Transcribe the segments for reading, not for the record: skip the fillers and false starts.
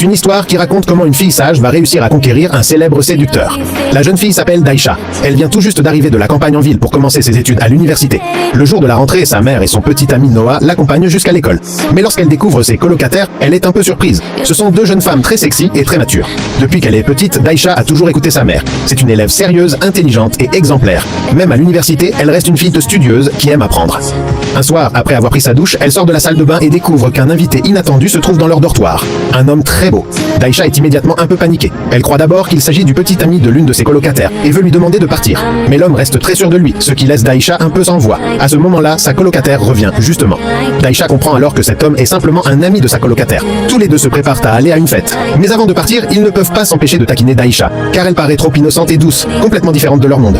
C'est une histoire qui raconte comment une fille sage va réussir à conquérir un célèbre séducteur. La jeune fille s'appelle Daisha. Elle vient tout juste d'arriver de la campagne en ville pour commencer ses études à l'université. Le jour de la rentrée, sa mère et son petit ami Noah l'accompagnent jusqu'à l'école. Mais lorsqu'elle découvre ses colocataires, elle est un peu surprise. Ce sont deux jeunes femmes très sexy et très matures. Depuis qu'elle est petite, Daisha a toujours écouté sa mère. C'est une élève sérieuse, intelligente et exemplaire. Même à l'université, elle reste une fille studieuse qui aime apprendre. Un soir, après avoir pris sa douche, elle sort de la salle de bain et découvre qu'un invité inattendu se trouve dans leur dortoir. Un homme très beau. Daisha est immédiatement un peu paniquée. Elle croit d'abord qu'il s'agit du petit ami de l'une de ses colocataires et veut lui demander de partir. Mais l'homme reste très sûr de lui, ce qui laisse Daisha un peu sans voix. À ce moment-là, sa colocataire revient, justement. Daisha comprend alors que cet homme est simplement un ami de sa colocataire. Tous les deux se préparent à aller à une fête. Mais avant de partir, ils ne peuvent pas s'empêcher de taquiner Daisha, car elle paraît trop innocente et douce, complètement différente de leur monde.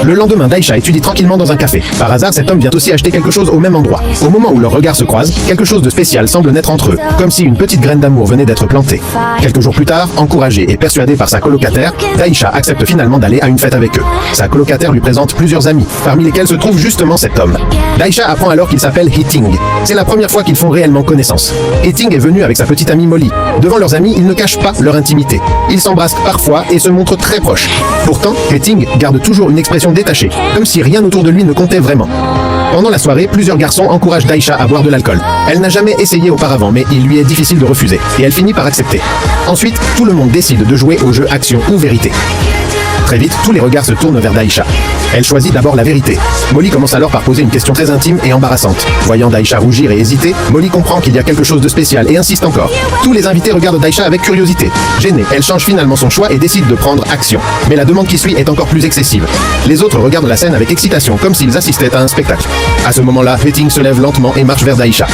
Le lendemain, Daisha étudie tranquillement dans un café. Par hasard, cet homme vient aussi acheter quelque chose au même endroit. Au moment où leurs regards se croisent, quelque chose de spécial semble naître entre eux, comme si une petite graine d'amour venait d'être plantée. Quelques jours plus tard, encouragée et persuadée par sa colocataire, Daisha accepte finalement d'aller à une fête avec eux. Sa colocataire lui présente plusieurs amis, parmi lesquels se trouve justement cet homme. Daisha apprend alors qu'il s'appelle Hitting. C'est la première fois qu'ils font réellement connaissance. Hitting est venu avec sa petite amie Molly. Devant leurs amis, ils ne cachent pas leur intimité. Ils s'embrassent parfois et se montrent très proches. Pourtant, Hitting garde toujours une expression détachée, comme si rien autour de lui ne comptait vraiment. Pendant la soirée, plusieurs garçons encouragent Daisha à boire de l'alcool. Elle n'a jamais essayé auparavant, mais il lui est difficile de refuser, et elle finit par accepter. Ensuite, tout le monde décide de jouer au jeu action ou vérité. Très vite, tous les regards se tournent vers Daisha. Elle choisit d'abord la vérité. Molly commence alors par poser une question très intime et embarrassante. Voyant Daisha rougir et hésiter, Molly comprend qu'il y a quelque chose de spécial et insiste encore. Tous les invités regardent Daisha avec curiosité. Gênée, elle change finalement son choix et décide de prendre action. Mais la demande qui suit est encore plus excessive. Les autres regardent la scène avec excitation, comme s'ils assistaient à un spectacle. À ce moment-là, Hitting se lève lentement et marche vers Daisha.